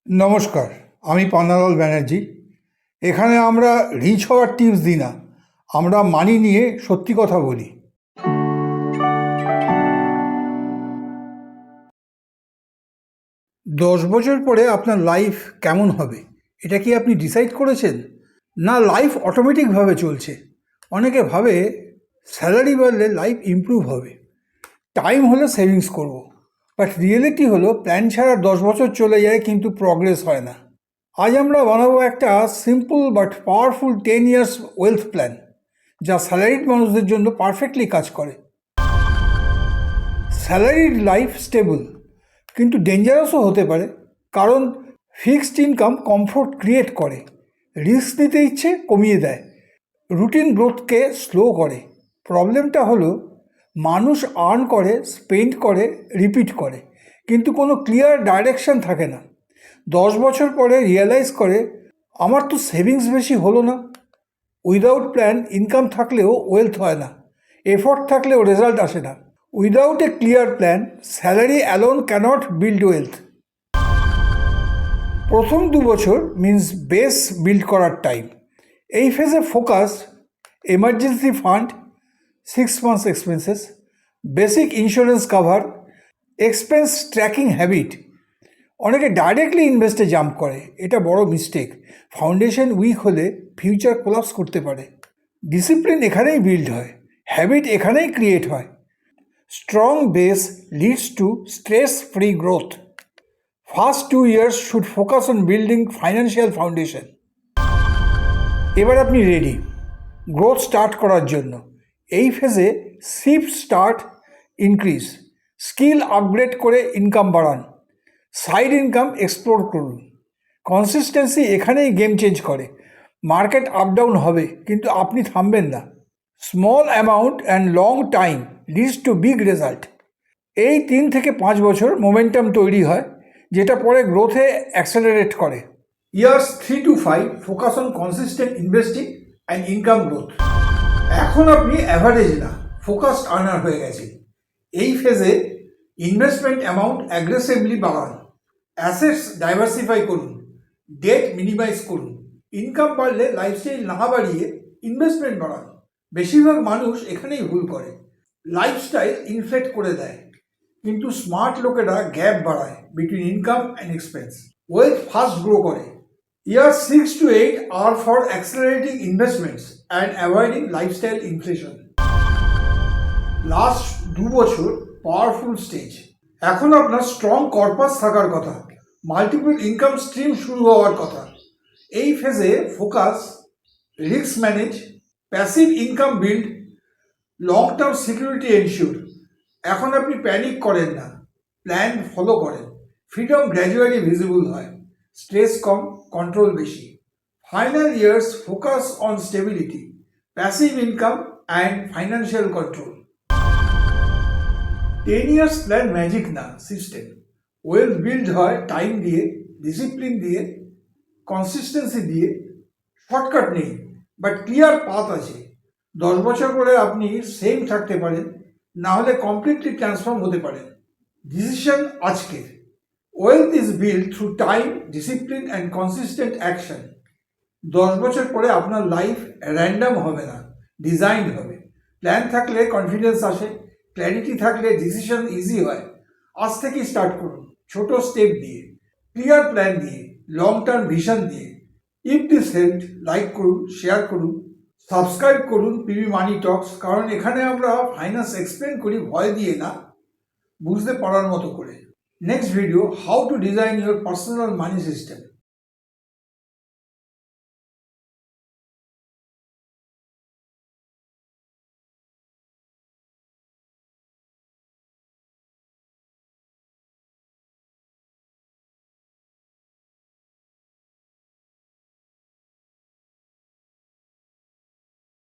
নমস্কার, আমি পান্নালাল ব্যানার্জি। এখানে আমরা রিচ হওয়ার টিপস দিই না, আমরা মানি নিয়ে সত্যি কথা বলি। 10 বছর পরে আপনার লাইফ কেমন হবে এটা কি আপনি ডিসাইড করেছেন? না লাইফ অটোমেটিকভাবে চলছে? অনেকে ভাবে স্যালারি বাড়লে লাইফ ইমপ্রুভ হবে, টাইম হলে সেভিংস করব, বাট রিয়েলিটি হলো প্ল্যান ছাড়া 10 বছর চলে যায় কিন্তু প্রগ্রেস হয় না। আজ আমরা বানাবো একটা simple but powerful 10 years wealth plan, যা স্যালারিড মানুষদের জন্য পারফেক্টলি কাজ করে। স্যালারিড লাইফ স্টেবল কিন্তু ডেঞ্জারাসও হতে পারে, কারণ ফিক্সড ইনকাম কমফোর্ট ক্রিয়েট করে, রিস্ক নিতে ইচ্ছে কমিয়ে দেয়, রুটিন গ্রোথকে স্লো করে। প্রবলেমটা হলো মানুষ আর্ন করে, স্পেন্ড করে, রিপিট করে, কিন্তু কোনো ক্লিয়ার ডাইরেকশন থাকে না। 10 বছর পরে রিয়েলাইজ করে আমার তো সেভিংস বেশি হলো না। উইদাউট প্ল্যান ইনকাম থাকলেও ওয়েলথ হয় না, এফোর্ট থাকলেও রেজাল্ট আসে না। Without a clear plan salary alone cannot build wealth. প্রথম 2 বছর মিন্স বেস বিল্ড করার টাইম। এই ফেজে focus emergency fund, 6 months expenses, basic insurance cover, expense tracking habit. অনেকে ডাইরেক্টলি ইনভেস্টে জাম্প করে, এটা বড় মিস্টেক। ফাউন্ডেশন উইক হলে ফিউচার কোলাপস করতে পারে। ডিসিপ্লিন এখানেই বিল্ড হয়, হ্যাবিট এখানেই ক্রিয়েট হয়। Strong base leads to stress free growth. First 2 years should focus on building financial foundation. এবার আপনি রেডি গ্রোথ স্টার্ট করার জন্য। এই ফেজে shift start increase, skill upgrade করে ইনকাম বাড়ান, সাইড ইনকাম এক্সপ্লোর করুন। কনসিস্টেন্সি এখানেই গেম চেঞ্জ করে। মার্কেট আপ ডাউন হবে কিন্তু আপনি থামবেন না। Small amount and long time leads to big result. এই 3 থেকে 5 বছর মোমেন্টাম তৈরি হয়, যেটা পরে গ্রোথে অ্যাক্সেলারেট করে। Years 3 to 5 focus on consistent investing and income growth. এখন আপনি অ্যাভারেজ না, ফোকাসড আর্নার হয়ে গেছেন। এই ফেজে ইনভেস্টমেন্ট অ্যামাউন্ট অ্যাগ্রেসিভলি বাড়ান, অ্যাসেটস ডাইভার্সিফাই করুন, ডেট মিনিমাইজ করুন। ইনকাম বাড়লে লাইফস্টাইল না বাড়িয়ে ইনভেস্টমেন্ট বাড়ান। বেশিরভাগ মানুষ এখানেই ভুল করে, লাইফস্টাইল ইনফ্লেট করে দেয়, কিন্তু স্মার্ট লোকেরা গ্যাপ বাড়ায় between income and expense. Wealth fast grow করে। Year 6 to 8 are for accelerating investments and avoiding lifestyle inflation. Last 2 বছর পাওয়ারফুল স্টেজ। এখন আপনার স্ট্রং কর্পাস থাকার কথা, মাল্টিপল ইনকাম স্ট্রিম শুরু হওয়ার কথা। এই ফেজে focus risk manage, passive income build, long term security ensure. এখন আপনি প্যানিক করেন না, প্ল্যান ফলো করেন। ফ্রিডম গ্র্যাজুয়ালি ভিজিবল হয়, স্ট্রেস কম, কন্ট্রোল বেশি। Final years focus on stability, passive income and financial control. 10 years plan magic না, system. Wealth build হয় time দিয়ে, ডিসিপ্লিন দিয়ে, কনসিস্টেন্সি দিয়ে। শর্টকাট নেই, বাট ক্লিয়ার পাথ আছে। 10 বছর পরে আপনি সেম থাকতে পারেন, না হলে কমপ্লিটলি ট্রান্সফর্ম হতে পারেন। ডিসিশন আজকের। Wealth is build through time, discipline and consistent action. 10 বছর পরে আপনার লাইফ র্যান্ডাম হবে না, ডিজাইনড হবে। প্ল্যান থাকলে কনফিডেন্স আসে, ক্ল্যারিটি থাকলে ডিসিশন ইজি হয়। আজ থেকেই স্টার্ট করুন, ছোট স্টেপ দিয়ে, ক্লিয়ার প্ল্যান দিয়ে, লং টার্ম ভিশন দিয়ে। ইফ দিস হেল্প, লাইক করুন, শেয়ার করুন, সাবস্ক্রাইব করুন পিবি মানি টক্স, কারণ এখানে আমরা ফাইন্যান্স এক্সপ্লেন করি ভয় দিয়ে না, বুঝতে পারার মতো করে। Next video, how to design your personal money system.